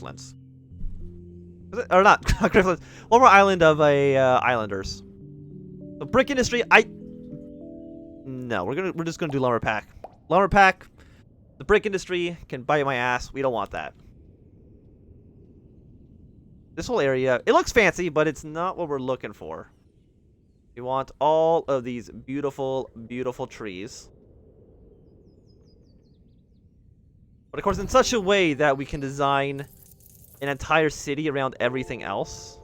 Grifflands. Or not Grifflands. One more island of a islanders. The brick industry. No, we're just gonna do lumber pack. Lumber pack. The brick industry can bite my ass. We don't want that. This whole area, it looks fancy, but it's not what we're looking for. We want all of these beautiful, beautiful trees. But of course, in such a way that we can design an entire city around everything else.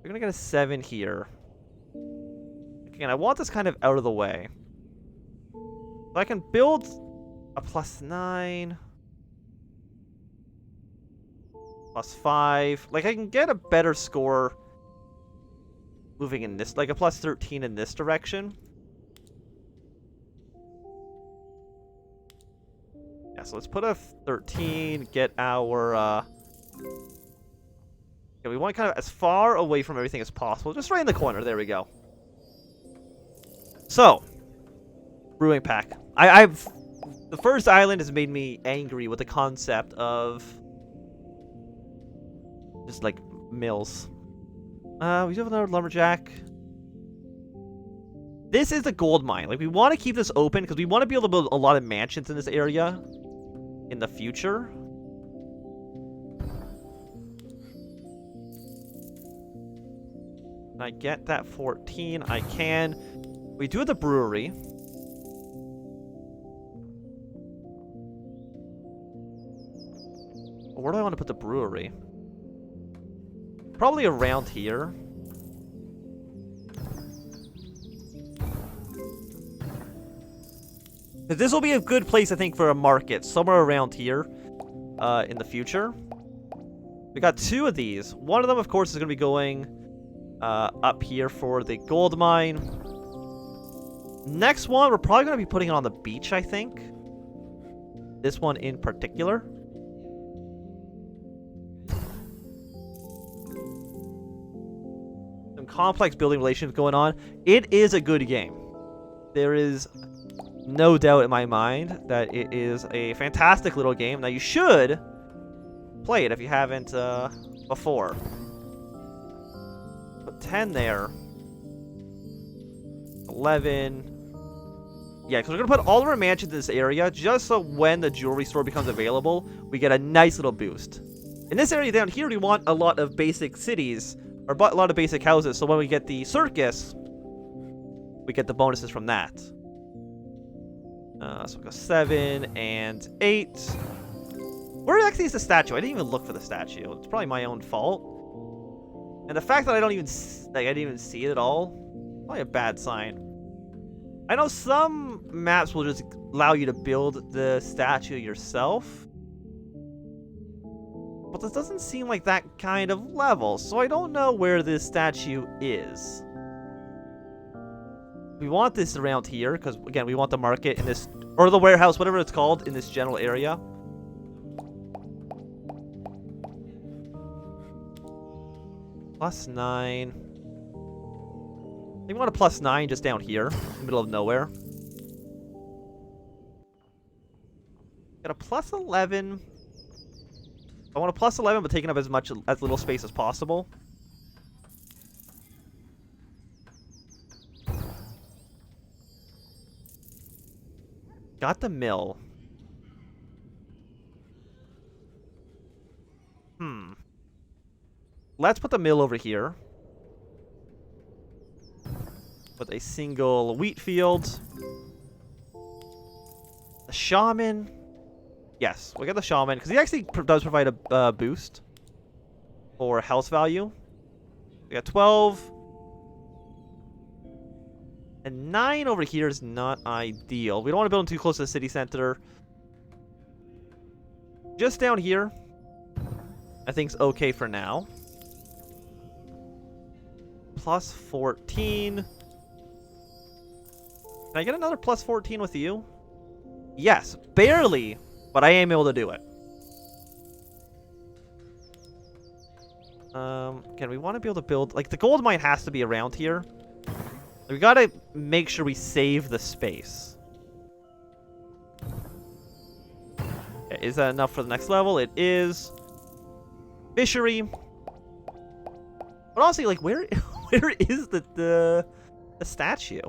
We're gonna get a 7 here. Again, I want this kind of out of the way. So I can build a +9. +5. Like, I can get a better score moving in this, like a +13 in this direction. Yeah, so let's put a 13, get our, yeah, we want kind of as far away from everything as possible. Just right in the corner, there we go. So, brewing pack. The first island has made me angry with the concept of just, like, mills. We do have another lumberjack. This is the gold mine. Like, we want to keep this open because we want to be able to build a lot of mansions in this area in the future. Can I get that 14? I can. We do have the brewery. Where do I want to put the brewery? Probably around here. This will be a good place, I think, for a market. Somewhere around here in the future. We got 2 of these. One of them, of course, is going to be going up here for the gold mine. Next one, we're probably going to be putting it on the beach, I think. This one in particular. Complex building relations going on. It is a good game. There is no doubt in my mind that it is a fantastic little game. Now, you should play it if you haven't before. Put 10 there. 11. Yeah, because we're going to put all of our mansions in this area just so when the jewelry store becomes available, we get a nice little boost. In this area down here, we want a lot of basic cities, or a lot of basic houses, so when we get the circus, we get the bonuses from that. So we'll go 7 and 8. Where actually is the statue? I didn't even look for the statue. It's probably my own fault. And the fact that I didn't even see it at all, probably a bad sign. I know some maps will just allow you to build the statue yourself. But this doesn't seem like that kind of level, so I don't know where this statue is. We want this around here, because, again, we want the market in this, or the warehouse, whatever it's called, in this general area. +9. I think we want a +9 just down here, in the middle of nowhere. Got a +11. I want a +11, but taking up as little space as possible. Got the mill. Let's put the mill over here. With a single wheat field. The shaman. Yes, we'll get the shaman, because he actually does provide a boost for house value. We got 12. And 9 over here is not ideal. We don't want to build them too close to the city center. Just down here, I think is okay for now. +14. Can I get another +14 with you? Yes, barely. But I am able to do it. Again, we want to be able to build... Like, the gold mine has to be around here. We gotta make sure we save the space. Okay, Okay, is that enough for the next level? It is. Fishery. But honestly, like, where is the statue?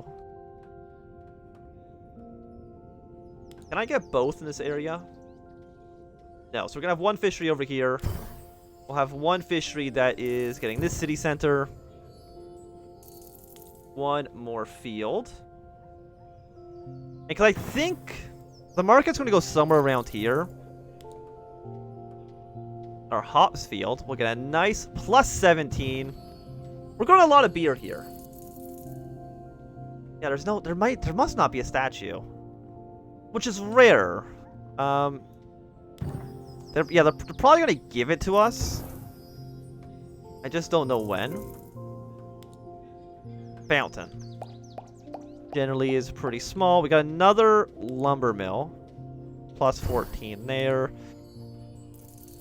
Can I get both in this area? No, so we're gonna have one fishery over here. We'll have one fishery that is getting this city center. One more field. And because I think the market's gonna go somewhere around here. Our hops field. We'll get a nice plus 17. We're going a lot of beer here. Yeah, there must not be a statue. Which is rare. They're probably gonna give it to us. I just don't know when. Fountain. Generally is pretty small. We got another lumber mill. Plus 14 there.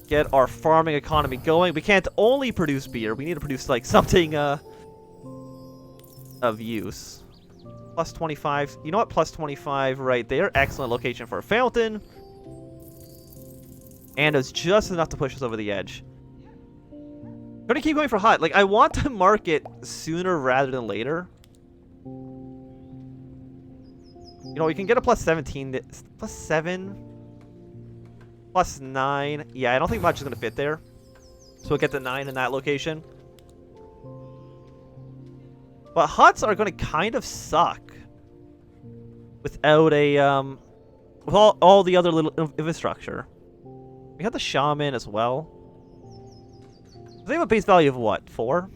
Get our farming economy going. We can't only produce beer. We need to produce, like, something of use. Plus 25. You know what? Plus 25 right there. Excellent location for a fountain. And it's just enough to push us over the edge. I'm gonna keep going for hut. Like, I want to market sooner rather than later. You know, we can get a plus 17. Plus 7. Plus 9. Yeah, I don't think much is going to fit there. So we'll get the 9 in that location. But huts are going to kind of suck. Without a, with all the other little infrastructure. We have the shaman as well. They have a base value of what? 4?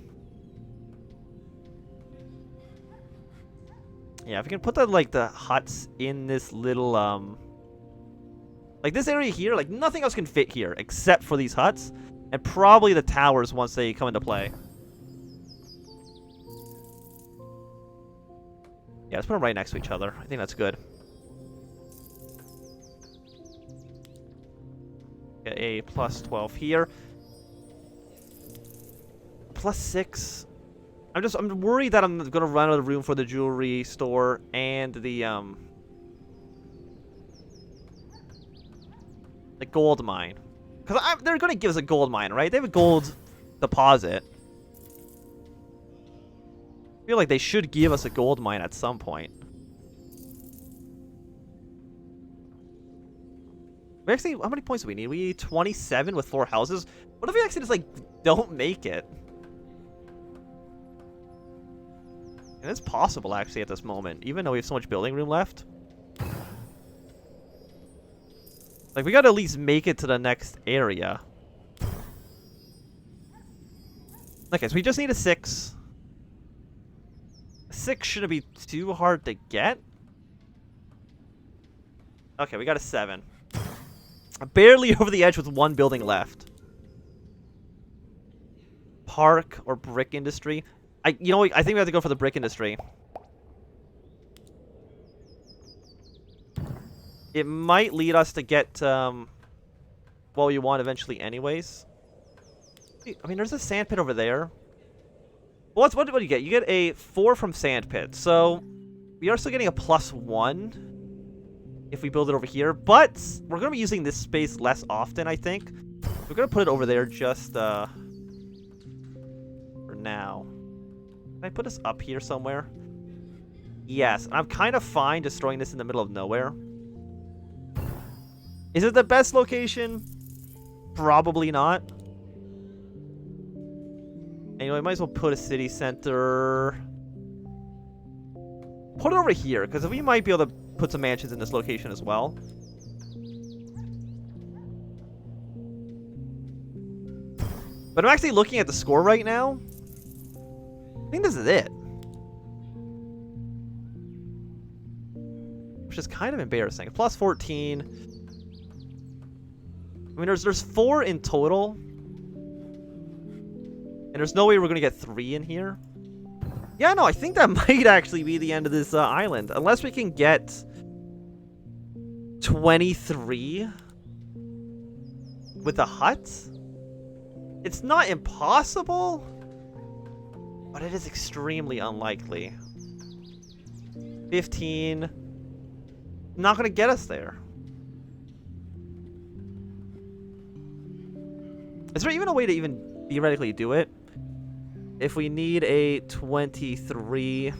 Yeah, if we can put the huts in this little, like this area here, like nothing else can fit here except for these huts. And probably the towers once they come into play. Yeah, let's put them right next to each other. I think that's good. Get a plus 12 here. Plus 6. I'm worried that I'm gonna run out of room for the jewelry store and the gold mine. Because they're gonna give us a gold mine, right? They have a gold deposit. I feel like they should give us a gold mine at some point. We actually, how many points do we need? We need 27 with 4 houses. What if we actually just, like, don't make it? And it's possible, actually, at this moment, even though we have so much building room left. Like, we gotta at least make it to the next area. Okay, so we just need a 6. A 6 shouldn't be too hard to get. Okay, we got a 7. Barely over the edge with 1 building left. Park or brick industry. You know, I think we have to go for the brick industry. It might lead us to get what we want eventually anyways. I mean, there's a sand pit over there. What do you get? You get a 4 from sand pit. So we are still getting a plus 1 if we build it over here. But we're going to be using this space less often, I think. We're going to put it over there just for now. Can I put this up here somewhere? Yes, I'm kind of fine destroying this in the middle of nowhere. Is it the best location? Probably not. Anyway, I might as well put a city center. Put it over here, because we might be able to put some mansions in this location as well. But I'm actually looking at the score right now. I think this is it. Which is kind of embarrassing. Plus 14. I mean, there's 4 in total. And there's no way we're going to get 3 in here. Yeah, no, I think that might actually be the end of this island. Unless we can get 23 with a hut. It's not impossible, but it is extremely unlikely. 15. Not going to get us there. Is there even a way to even theoretically do it? If we need a 23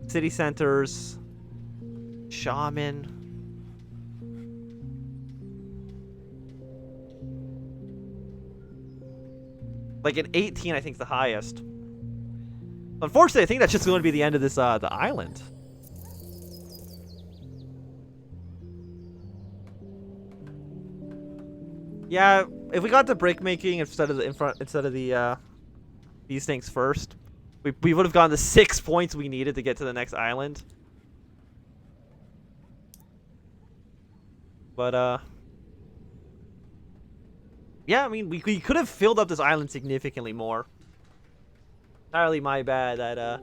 city centers, shaman. Like an 18, I think is the highest. Unfortunately, I think that's just going to be the end of this the island. Yeah, if we got the brick making instead of the these things first, we would have gotten the 6 points we needed to get to the next island. But yeah, I mean we could have filled up this island significantly more. Entirely my bad that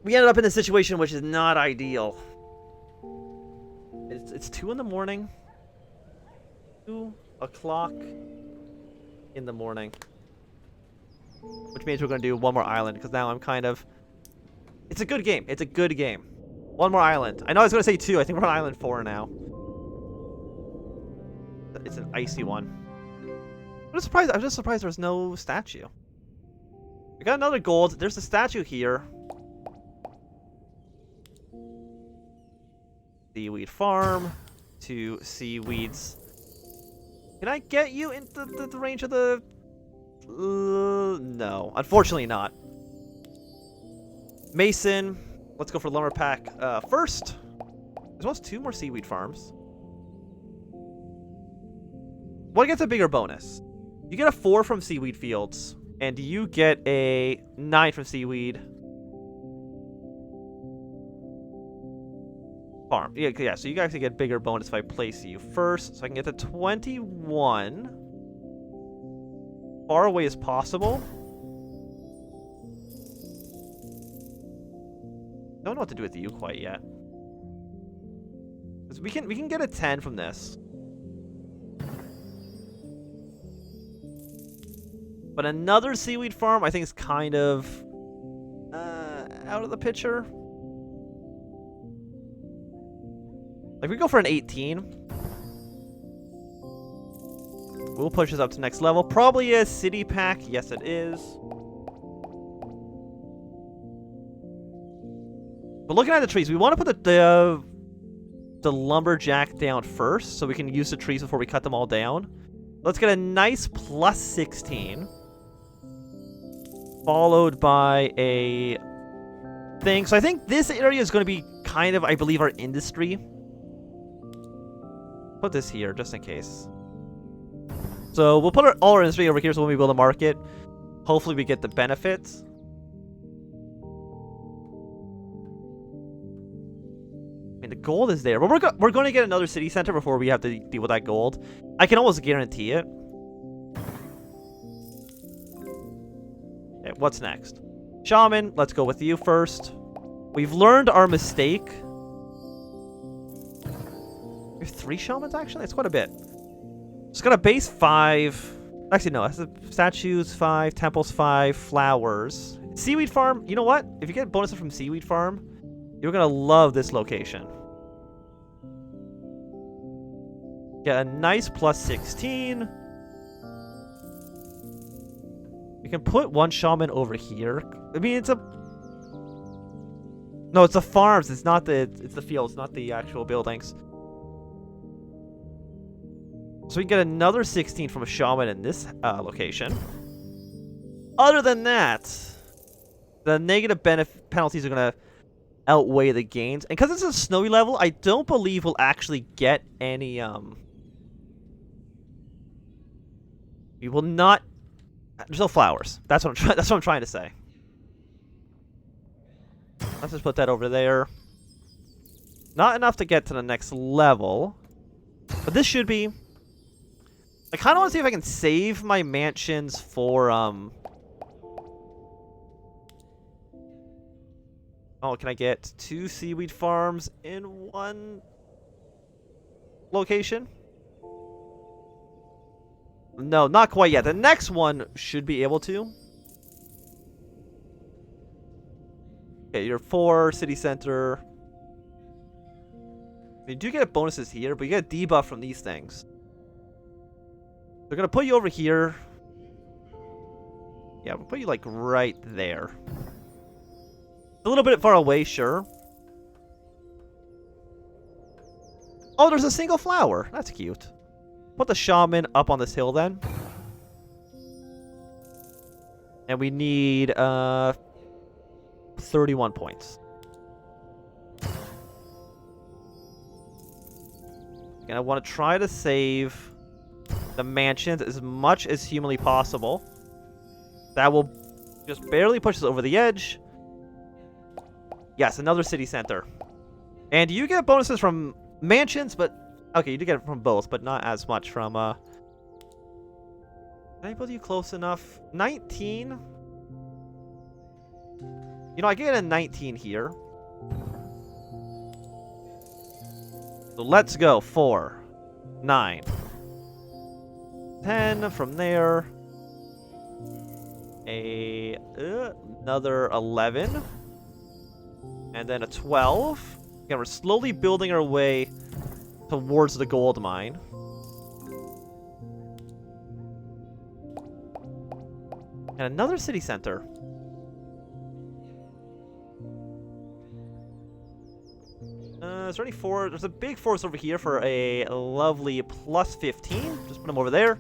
we ended up in a situation which is not ideal. It's 2 in the morning. 2 o'clock in the morning. Which means we're going to do one more island, because now I'm kind of... It's a good game. It's a good game. One more island. I know I was going to say 2. I think we're on island 4 now. It's an icy one. I'm just surprised there's no statue. We got another gold. There's a statue here. Seaweed farm. 2 seaweeds. Can I get you into the range of the... no. Unfortunately not. Mason. Let's go for lumber pack first. As well as 2 more seaweed farms. What gets a bigger bonus? You get a 4 from seaweed fields. And you get a 9 from seaweed farm. Yeah, so you guys can get bigger bonus if I place you first. So I can get to 21. Far away as possible. Don't know what to do with you quite yet. We can get a 10 from this. But another seaweed farm I think is kind of out of the picture. Like, we go for an 18. We'll push this up to next level. Probably a city pack. Yes, it is. But looking at the trees, we want to put the lumberjack down first, so we can use the trees before we cut them all down. Let's get a nice plus 16. Followed by a thing. So I think this area is going to be kind of, I believe, our industry. Put this here, just in case. So we'll put all our industry over here, so when we build a market, hopefully we get the benefits. I mean, the gold is there, but we're going to get another city center before we have to deal with that gold. I can almost guarantee it. Okay, what's next? Shaman, let's go with you first. We've learned our mistake. We have 3 shamans, actually? That's quite a bit. It's got a base 5. Actually, no. That's statues 5, temples 5, flowers. Seaweed farm. You know what? If you get bonuses from seaweed farm, you're going to love this location. Get a nice plus 16. We can put 1 shaman over here. I mean, it's a... No, it's the farms. It's not the... It's the fields, not the actual buildings. So we can get another 16 from a shaman in this location. Other than that, the negative penalties are going to outweigh the gains. And because it's a snowy level, I don't believe we'll actually get any... We will not... There's no flowers. That's what I'm trying to say. Let's just put that over there. Not enough to get to the next level. But this should be... I kind of want to see if I can save my mansions for, Oh, can I get 2 seaweed farms in 1 location? No, not quite yet. The next one should be able to. Okay, your 4 city center. You do get bonuses here, but you get a debuff from these things. They're gonna put you over here. Yeah, we'll put you like right there. A little bit far away, sure. Oh, there's a single flower. That's cute. Put the shaman up on this hill then. And we need 31 points. And I want to try to save the mansions as much as humanly possible. That will just barely push us over the edge. Yes, another city center. And you get bonuses from mansions, but... Okay, you do get it from both, but not as much from... Can I put you close enough? 19? You know, I get a 19 here. So let's go. 4, 9, 10 from there. Another 11. And then a 12. Yeah, we're slowly building our way towards the gold mine. And another city center. Is there any four? There's a big forest over here for a lovely plus 15. Just put them over there.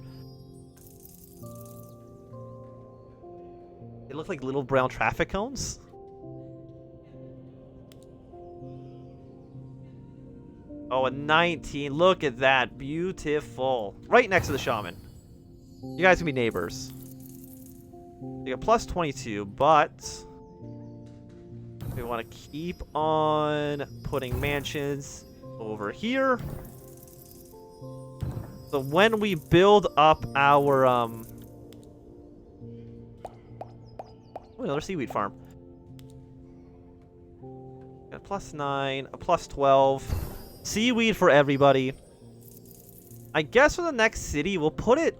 They look like little brown traffic cones. Oh, a 19. Look at that. Beautiful. Right next to the shaman. You guys can be neighbors. You got plus 22, but we want to keep on putting mansions over here. So when we build up our oh, another seaweed farm. Got a plus 9, a plus 12. Seaweed for everybody. I guess for the next city, we'll put it...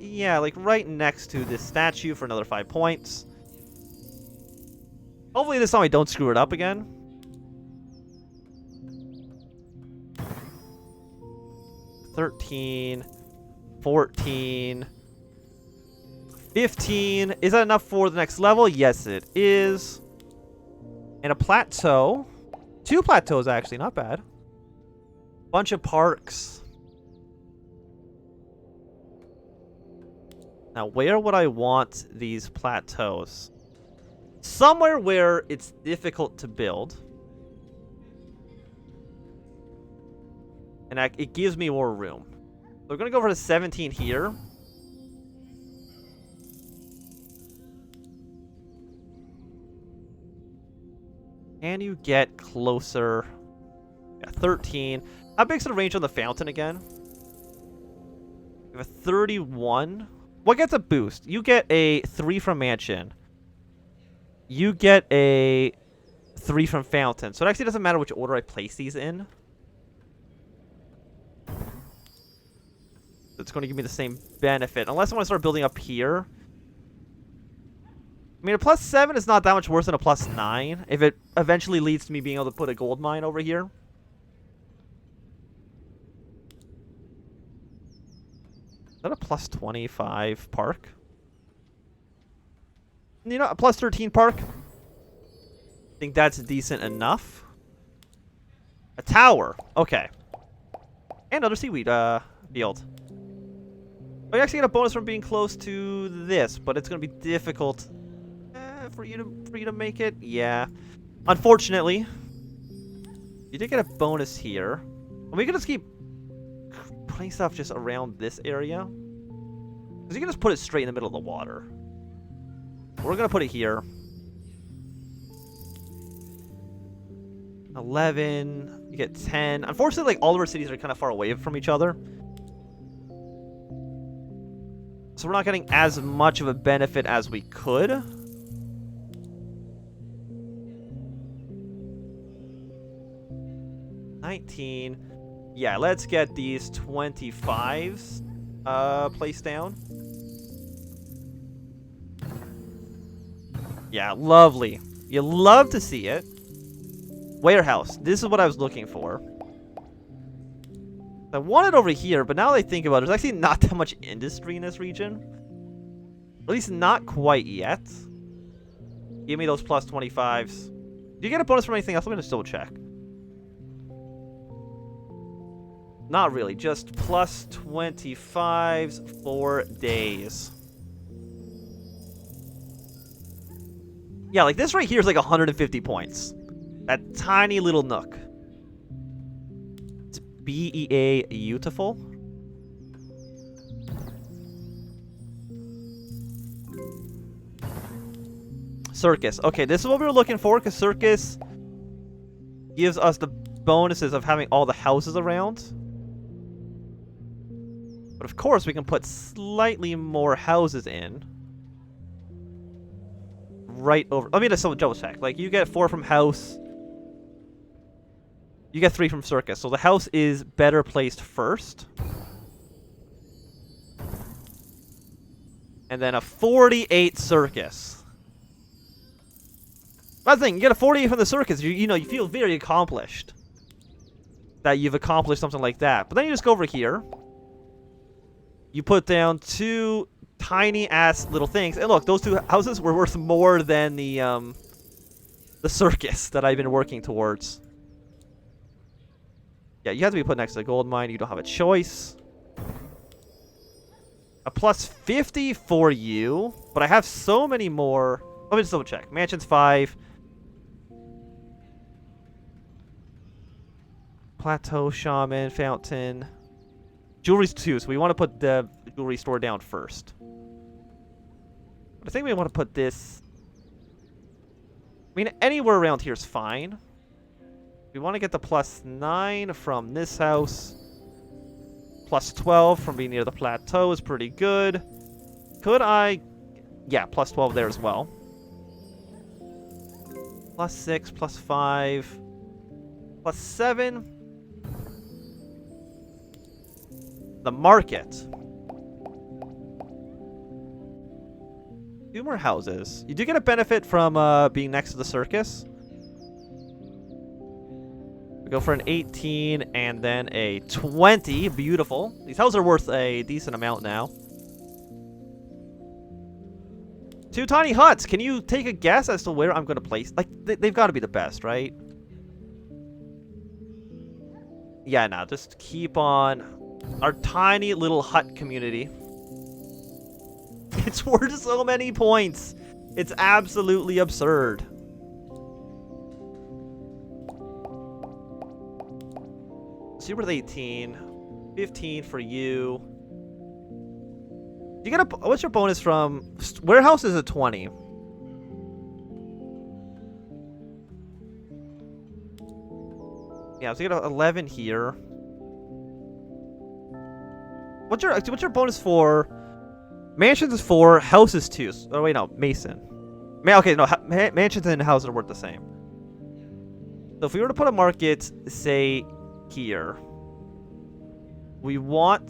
yeah, like right next to this statue for another 5 points. Hopefully this time I don't screw it up again. 13, 14, 15. Is that enough for the next level? Yes, it is. And a plateau. 2 plateaus, actually. Not bad. Bunch of parks. Now, where would I want these plateaus? Somewhere where it's difficult to build. And it gives me more room. So we're going to go for the 17 here. Can you get closer? Yeah, 13. How big's the range on the fountain again? We have a 31. What gets a boost? You get a 3 from mansion. You get a 3 from fountain. So it actually doesn't matter which order I place these in. It's going to give me the same benefit. Unless I want to start building up here. I mean, a plus 7 is not that much worse than a plus 9. If it eventually leads to me being able to put a gold mine over here. Is that a plus 25 park? You know, a plus 13 park? I think that's decent enough. A tower. Okay. And another seaweed field. I actually get a bonus from being close to this, but it's going to be difficult for you to make it. Yeah. Unfortunately. You did get a bonus here. And we can just keep putting stuff just around this area. Because you can just put it straight in the middle of the water. We're going to put it here. 11. You get 10. Unfortunately, like, all of our cities are kind of far away from each other. So we're not getting as much of a benefit as we could. Yeah, let's get these 25s placed down. Yeah, lovely. You love to see it. Warehouse. This is what I was looking for. I want it over here, but now that I think about it, there's actually not that much industry in this region. At least not quite yet. Give me those plus 25s. Do you get a bonus from anything else? I'm going to still check. Not really, just plus 25s for days. Yeah, like this right here is like 150 points. That tiny little nook. It's BEA beautiful. Circus. Okay, this is what we were looking for, because Circus gives us the bonuses of having all the houses around. But of course, we can put slightly more houses in. Right over... I mean, just double check. Like, you get 4 from house. You get 3 from circus. So the house is better placed first. And then a 48 circus. That's the thing. You get a 48 from the circus. You know, you feel very accomplished. That you've accomplished something like that. But then you just go over here. You put down 2 tiny-ass little things. And look, those 2 houses were worth more than the circus that I've been working towards. Yeah, you have to be put next to the gold mine. You don't have a choice. A plus 50 for you. But I have so many more. Let me just double check. Mansions 5. Plateau, Shaman, Fountain. Jewelry's 2, so we want to put the jewelry store down first. But I think we want to put this... I mean, anywhere around here is fine. We want to get the plus 9 from this house. Plus 12 from being near the plateau is pretty good. Could I... Yeah, plus 12 there as well. Plus 6, plus 5. Plus 7. The market. 2 more houses. You do get a benefit from being next to the circus. We go for an 18 and then a 20. Beautiful. These houses are worth a decent amount now. 2 tiny huts. Can you take a guess as to where I'm going to place? Like, they've got to be the best, right? Yeah, no, just keep on... Our tiny little hut community. It's worth so many points. It's absolutely absurd. So you're worth 18. 15 for you. You get a... What's your bonus from... Warehouse is a 20. Yeah, so you get 11 here. What's your bonus for? Mansions is 4, house is 2. Oh wait, no, Mason. Okay, no, mansions and houses are worth the same. So if we were to put a market, say, here, we want...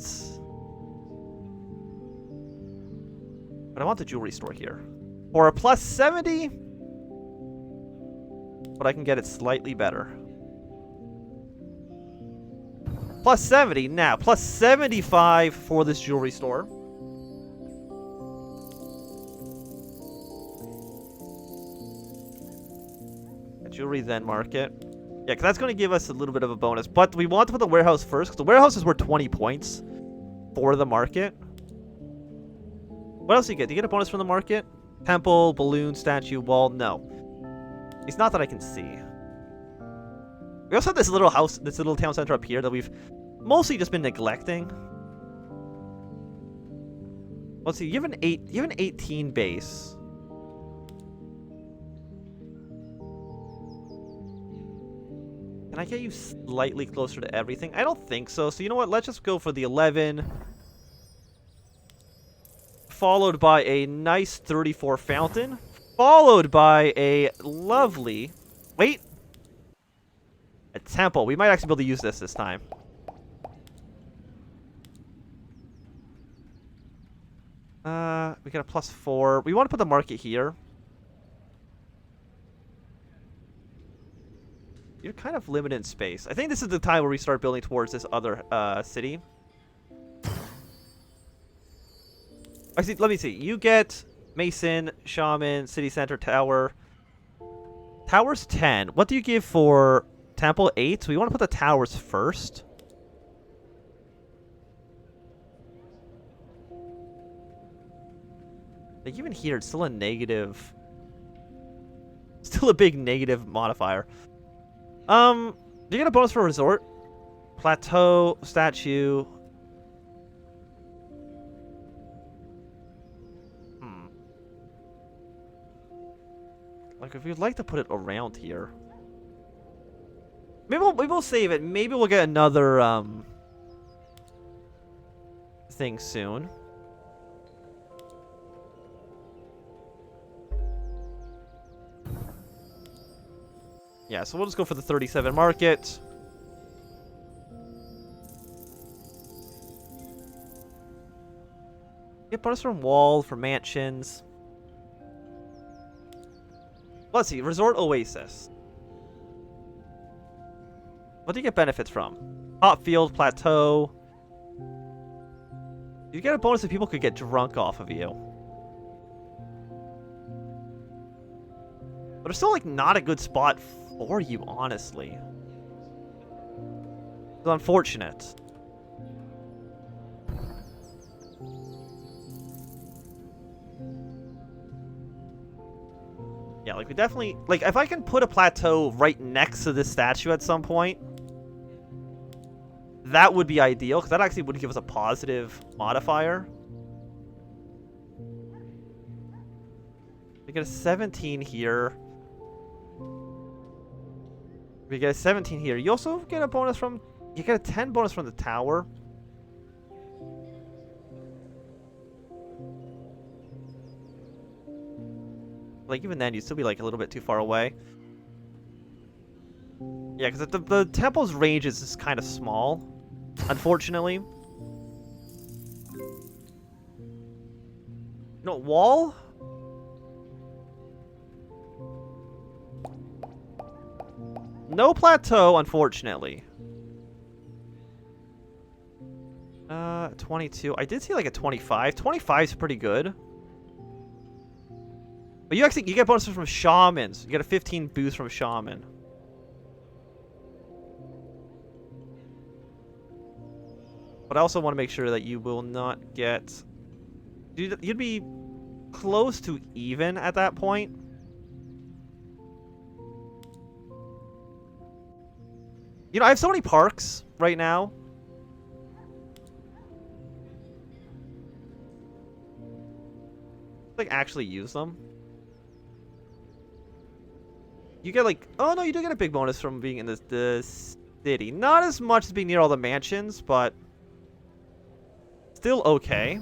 But I want the jewelry store here. For a plus 70, but I can get it slightly better. Plus 70 now. Plus 75 for this jewelry store. A jewelry then market. Yeah, because that's going to give us a little bit of a bonus. But we want to put the warehouse first, because the warehouse is worth 20 points for the market. What else do you get? Do you get a bonus from the market? Temple, balloon, statue, wall? No. It's not that I can see. We also have this little house, this little town center up here that we've mostly just been neglecting. Let's see, you have an 18 base. Can I get you slightly closer to everything? I don't think so. So you know what? Let's just go for the 11. Followed by a nice 34 fountain. Followed by a lovely... Wait. A temple. We might actually be able to use this time. We got a plus 4. We want to put the market here. You're kind of limited in space. I think this is the time where we start building towards this other city. Actually, let me see. You get Mason, Shaman, City Center, Tower. Tower's 10. What do you give for Temple? 8. So we want to put the towers first. Like even here, it's still a negative. Still a big negative modifier. You get a bonus for a resort. Plateau, statue. Like, if you'd like to put it around here. Maybe we'll save it. Maybe we'll get another, thing soon. Yeah, so we'll just go for the 37 market. Get bonus from wall, for mansions. Let's see, Resort Oasis. What do you get benefits from? Hot Field, Plateau. You get a bonus if people could get drunk off of you. But it's still, like, not a good spot for you, honestly. It's unfortunate. Yeah, like, we definitely... Like, if I can put a plateau right next to this statue at some point, that would be ideal, because that actually would give us a positive modifier. We get a 17 here. We get a 17 here. You also get a bonus from... You get a 10 bonus from the tower. Like, even then, you'd still be, like, a little bit too far away. Yeah, because the temple's range is just kind of small, unfortunately. No, wall? No plateau, unfortunately. 22. I did see, like, a 25. 25 is pretty good. But you get bonuses from shamans. You get a 15 boost from shaman. But I also want to make sure that you will not get... You'd be close to even at that point. You know, I have so many parks right now. Like, actually use them. You get, like... Oh, no, you do get a big bonus from being in the city. Not as much as being near all the mansions, but... Still okay.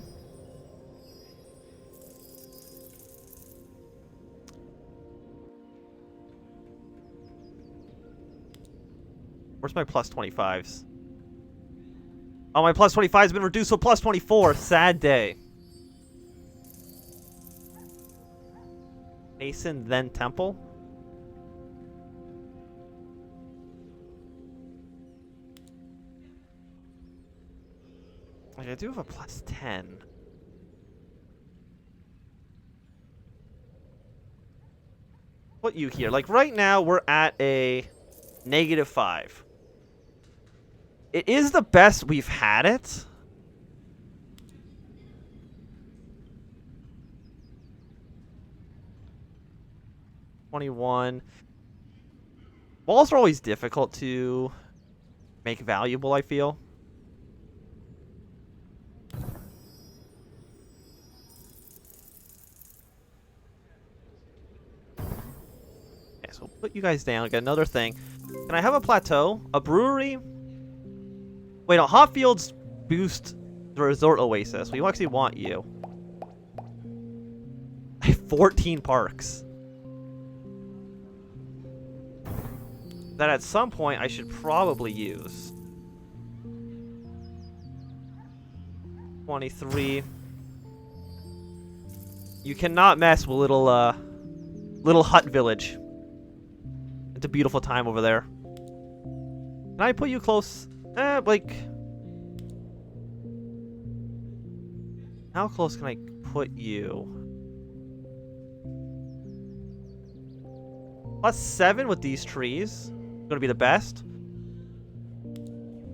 Where's my plus 25s? Oh, my plus 25 has been reduced to plus 24. Sad day. Mason, then Temple. Like, I do have a plus 10. Put you here. Like, right now, we're at a -5. It is the best we've had it. $21. Walls are always difficult to make valuable, I feel. Okay, so we'll put you guys down. Got another thing. Can I have a plateau? A brewery? Wait, no. Hot Fields boost the Resort Oasis. We actually want you. I have 14 parks. That at some point I should probably use. 23. You cannot mess with little hut village. It's a beautiful time over there. Can I put you close? Like... How close can I put you? +7 with these trees. Gonna be the best.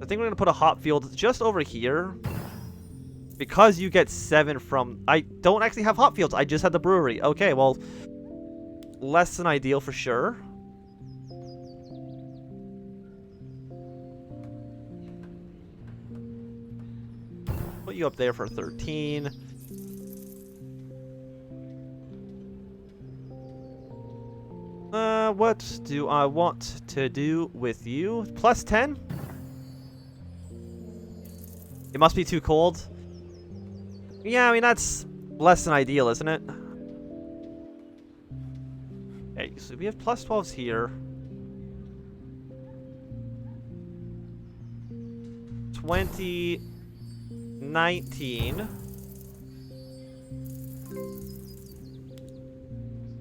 I think we're gonna put a hop field just over here. Because you get 7 from... I don't actually have hop fields. I just had the brewery. Okay, well... Less than ideal for sure. Put you up there for 13. What do I want to do with you? +10? It must be too cold. Yeah, I mean, that's less than ideal, isn't it? Okay, so we have +12s here. 20, 19.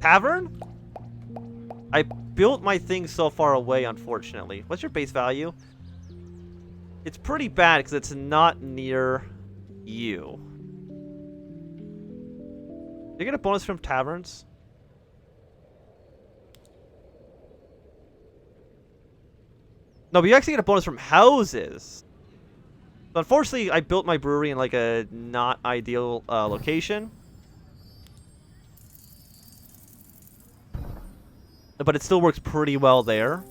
Tavern? I built my thing so far away, unfortunately. What's your base value? It's pretty bad because it's not near you. You get a bonus from taverns? No, but you actually get a bonus from houses. So unfortunately, I built my brewery in like a not ideal location. But it still works pretty well there.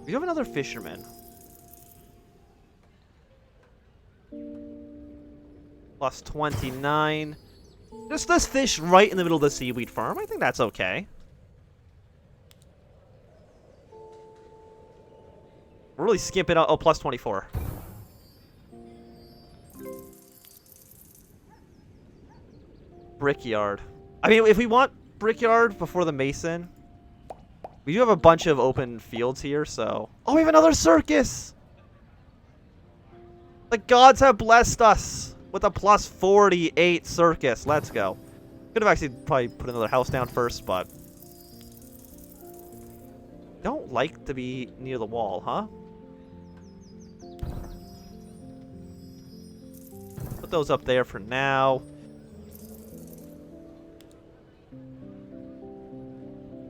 We have another fisherman. +29. Just this fish right in the middle of the seaweed farm. I think that's okay. We're really skimping out. Oh, +24. Brickyard. I mean, if we want brickyard before the mason, we do have a bunch of open fields here, so... Oh, we have another circus! The gods have blessed us with a +48 circus. Let's go. Could have actually probably put another house down first, but... Don't like to be near the wall, huh? Put those up there for now.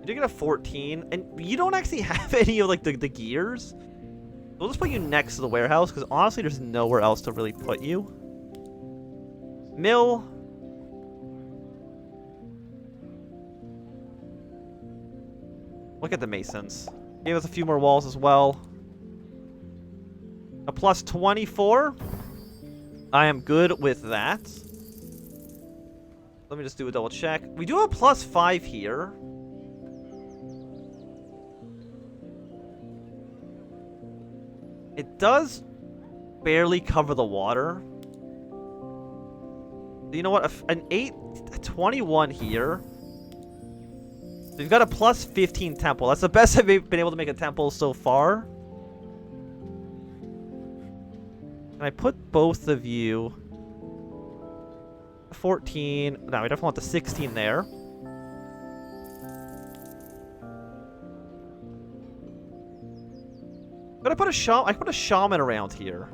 You do get a 14, and you don't actually have any of like the gears. We'll just put you next to the warehouse, because honestly there's nowhere else to really put you. Mill. Look at the masons. Gave us a few more walls as well. A +24. I am good with that. Let me just do a double check. We do have a +5 here. It does barely cover the water. You know what? An 21 here. So we've got a +15 temple. That's the best I've been able to make a temple so far. Can I put both of you? 14. No, we definitely want the 16 there. But I put a shaman around here.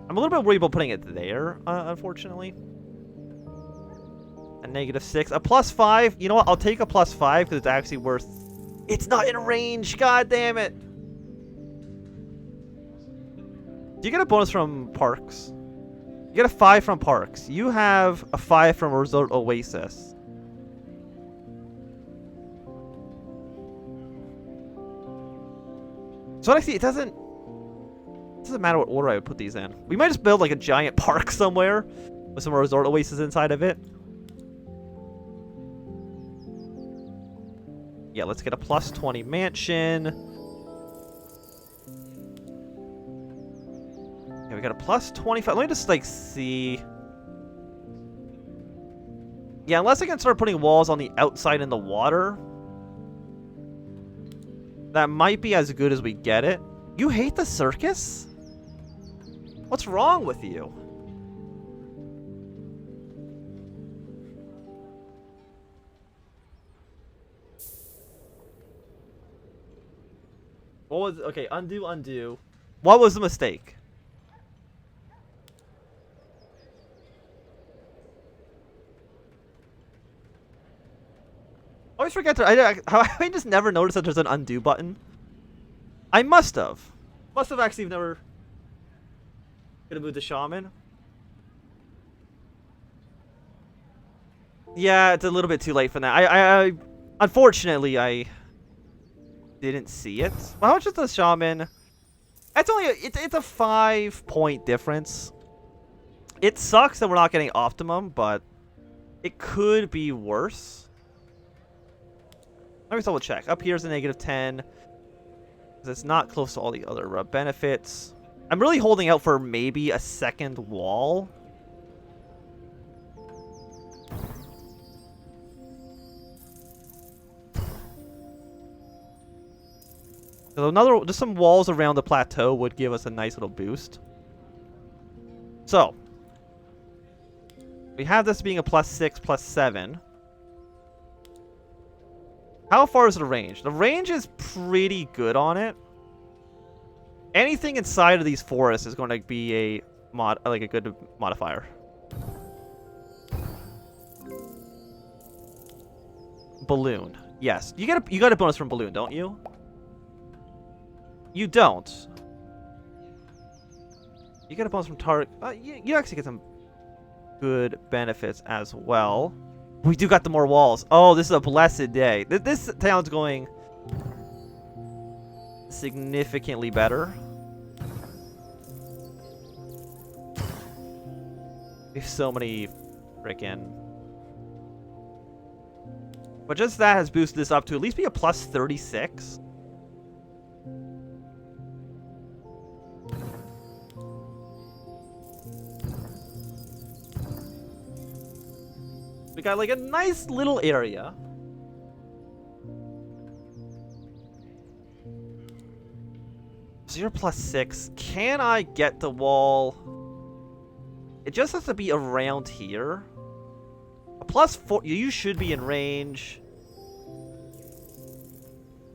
I'm a little bit worried about putting it there, unfortunately. A -6. A +5. You know what? I'll take a +5 because it's actually worth... It's not in range. God damn it. Do you get a bonus from parks? You get a 5 from parks. You have a 5 from Resort Oasis. So actually, it doesn't matter what order I would put these in. We might just build like a giant park somewhere with some Resort Oasis inside of it. Yeah, let's get a +20 mansion. Yeah, we got a +25. Let me just like see. Yeah, unless I can start putting walls on the outside in the water. That might be as good as we get it. You hate the circus? What's wrong with you? What was... Okay, undo, undo. What was the mistake? I always forget to... I just never noticed that there's an undo button. I must have. Must have actually never... Gonna move the shaman. Yeah, it's a little bit too late for that. I unfortunately, I didn't see it. Well, how much is the shaman? It's only it's a 5-point difference. It sucks that we're not getting optimum, but it could be worse. Let me double check. Up here's a -10 because it's not close to all the other benefits. I'm really holding out for maybe a second wall. So just some walls around the plateau would give us a nice little boost. So we have this being a +6, +7. How far is the range? The range is pretty good on it. Anything inside of these forests is going to be a good modifier. Balloon. Yes. You got a bonus from balloon, don't you? You don't. You get a bonus from target. You actually get some good benefits as well. We do got the more walls. Oh, this is a blessed day. This town's going significantly better. We have so many frickin'. But just that has boosted this up to at least be a +36. We got like a nice little area. So you're +6. Can I get the wall? It just has to be around here. A +4. You should be in range.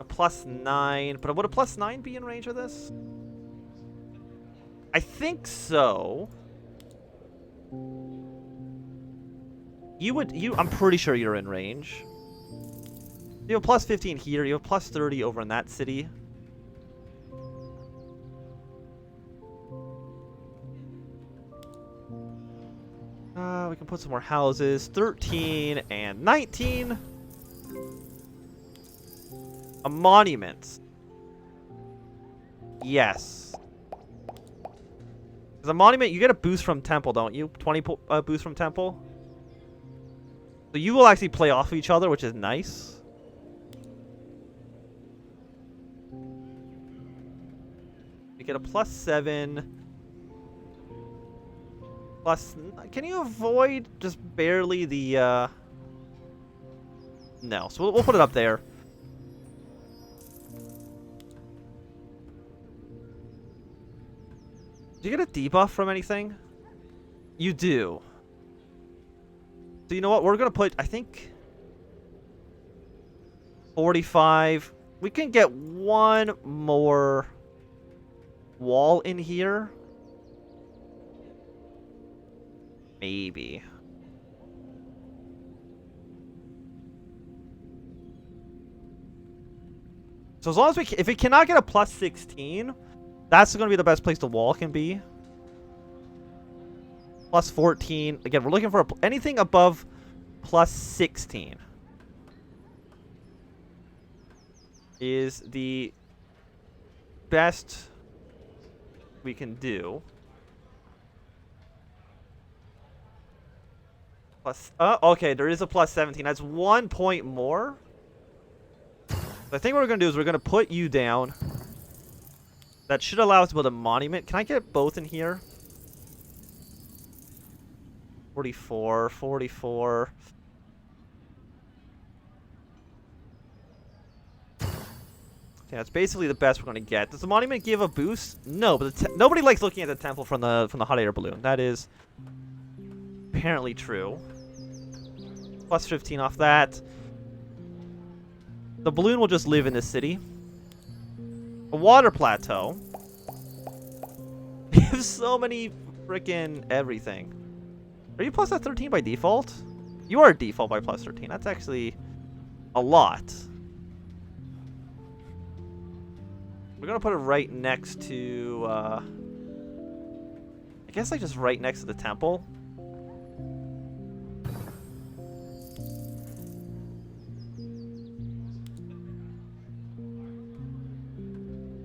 A +9. But would a +9 be in range of this? I think so. I'm pretty sure you're in range. You have a +15 here. You have a +30 over in that city. We can put some more houses. 13 and 19. A monument. Yes. As a monument, you get a boost from temple, don't you? 20 boost from temple. So you will actually play off of each other, which is nice. You get a +7. Can you avoid just barely the, No, so we'll put it up there. Do you get a debuff from anything? You do. So you know what? We're going to put, I think, 45. We can get one more wall in here. Maybe. So as long as if we cannot get a +16, that's going to be the best place the wall can be. +14. Again, we're looking for anything above +16 is the best we can do. Okay, there is a +17. That's 1 point more. I think what we're going to do is we're going to put you down. That should allow us to build a monument. Can I get both in here? 44, 44. Okay, that's basically the best we're going to get. Does the monument give a boost? No, but nobody likes looking at the temple from the hot air balloon. That is apparently true. +15 off that. The balloon will just live in this city. A water plateau. You have so many freaking everything. Are you plus at 13 by default? You are default by plus 13. That's actually a lot. We're gonna put it right next to, I guess like just right next to the temple.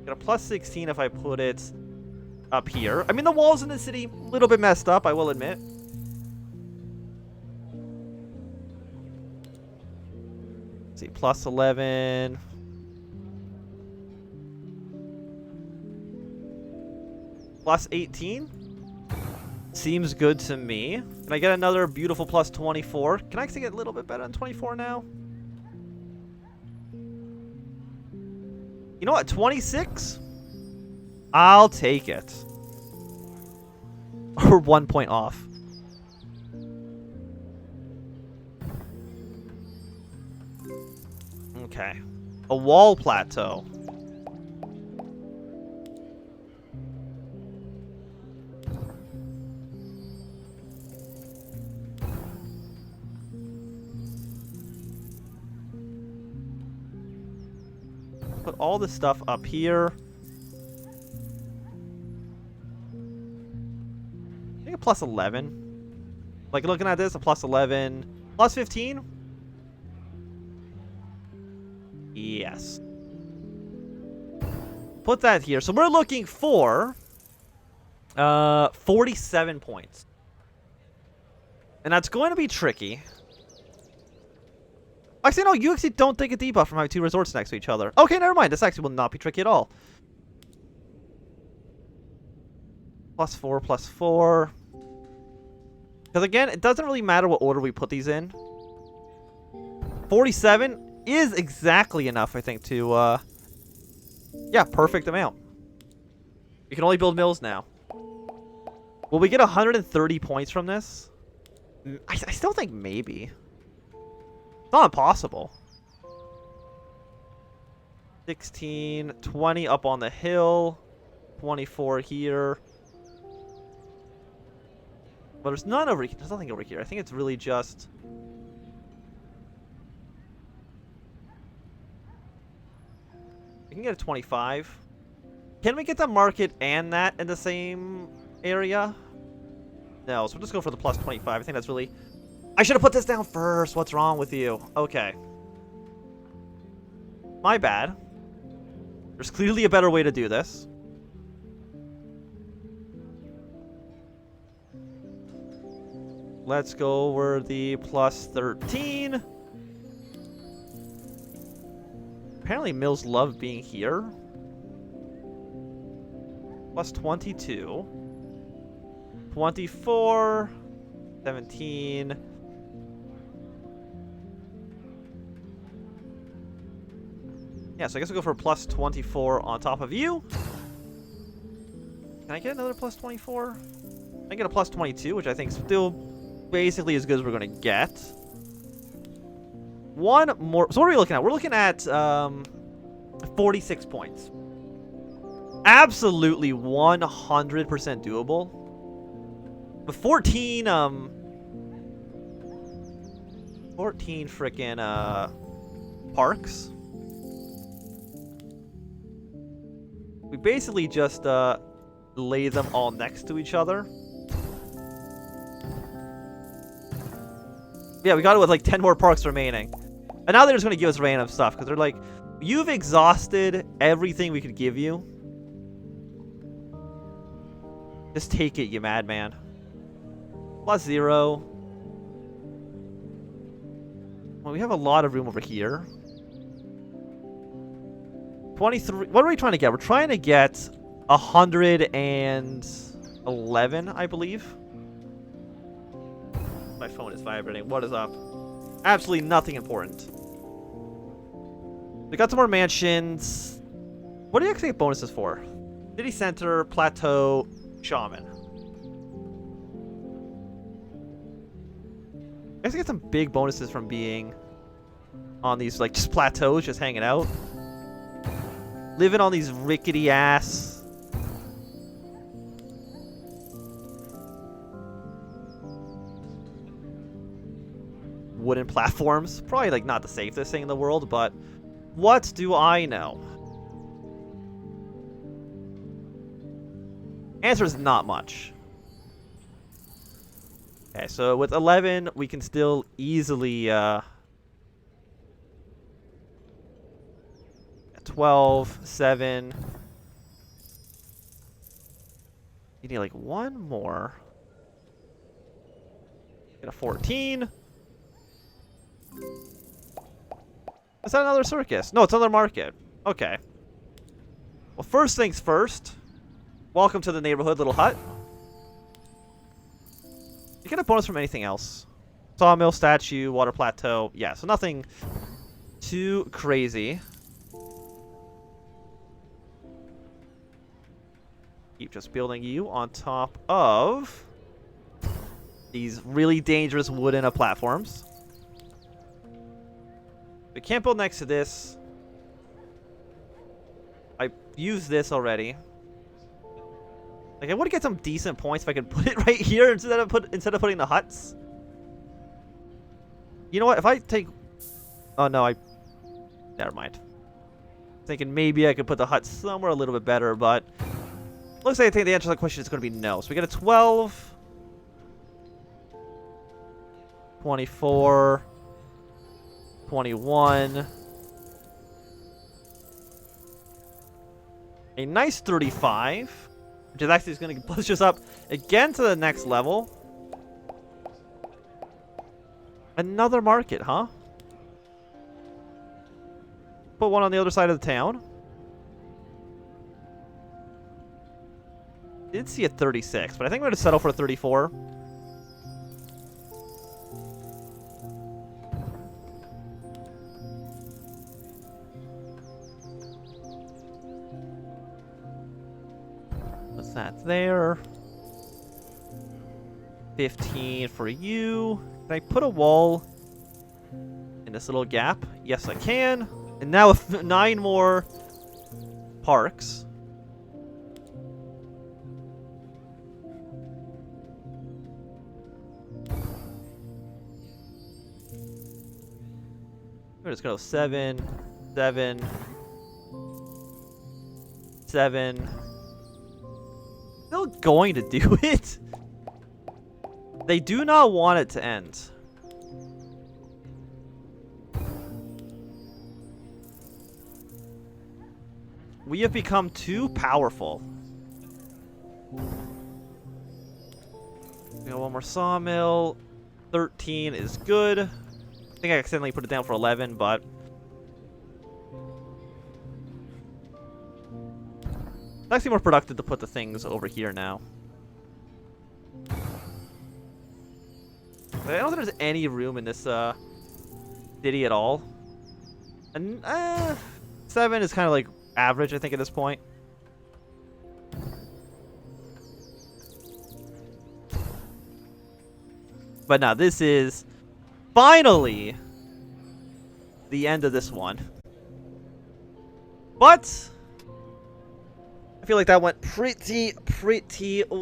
Get a plus 16 if I put it up here. I mean, the walls in the city, a little bit messed up, I will admit. Let's see, plus 11. Plus 18? Seems good to me. Can I get another beautiful plus 24? Can I actually get a little bit better than 24 now? You know what? 26? I'll take it. Or 1 point off. Okay. A wall plateau. Put all this stuff up here. I think a plus 11. Like looking at this, a plus 11. Plus 15? Yes. Put that here. So we're looking for 47 points. And that's going to be tricky. Actually, no, you actually don't take a debuff from having two resorts next to each other. Okay, never mind. This actually will not be tricky at all. Plus 4, plus 4. Because again, it doesn't really matter what order we put these in. 47 is exactly enough, I think, to, yeah, perfect amount. We can only build mills now. Will we get 130 points from this? I still think maybe. It's not impossible. 16, 20 up on the hill, 24 here. But there's none over here. There's nothing over here. I think it's really just... We can get a 25. Can we get the market and that in the same area? No, so we'll just go for the plus 25. I think that's really... I should have put this down first. What's wrong with you? Okay. My bad. There's clearly a better way to do this. Let's go over the plus 13. Apparently mills love being here. Plus 22. 24. 17. Yeah, so I guess we'll go for a plus 24 on top of you. Can I get another plus 24? I get a plus 22, which I think is still basically as good as we're going to get. One more. So what are we looking at? We're looking at 46 points. Absolutely 100% doable. But 14 frickin' parks. We basically just lay them all next to each other. Yeah, we got it with like 10 more parks remaining. And now they're just going to give us random stuff because they're like, you've exhausted everything we could give you. Just take it, you madman. Plus 0. Well, we have a lot of room over here. 23. What are we trying to get? We're trying to get 111, I believe. My phone is vibrating. What is up? Absolutely nothing important. We got some more mansions. What do you actually get bonuses for? City Center, Plateau, Shaman. I guess I get some big bonuses from being on these like just plateaus, just hanging out. Living on these rickety ass wooden platforms. Probably like not the safest thing in the world, but what do I know? Answer is not much. Okay, so with 11, we can still easily 12, 7. You need like one more. Get a 14. Is that another circus? No, it's another market. Okay. Well, first things first. Welcome to the neighborhood, little hut. You get a bonus from anything else. Sawmill, statue, water plateau. Yeah, so nothing too crazy. Keep just building you on top of these really dangerous wooden platforms. We can't build next to this. I used this already. Like, I would get some decent points if I could put it right here instead of putting the huts. You know what? If I take... Oh, no, never mind. Thinking maybe I could put the hut somewhere a little bit better, but... Looks like I think the answer to the question is going to be no. So we get a 12. 24. 21. A nice 35. Which is actually going to push us up again to the next level. Another market, huh? Put one on the other side of the town. Did see a 36, but I think I'm going to settle for a 34. What's that there? 15 for you. Can I put a wall in this little gap? Yes, I can. And now with 9 more parks. We're just gonna go 7, 7, 7. Still going to do it. They do not want it to end. We have become too powerful. We got one more sawmill. 13 is good. I think I accidentally put it down for 11, but... It's actually more productive to put the things over here now. I don't think there's any room in this city at all. And 7 is kind of like average, I think, at this point. But now this is finally the end of this one. But I feel like that went pretty well.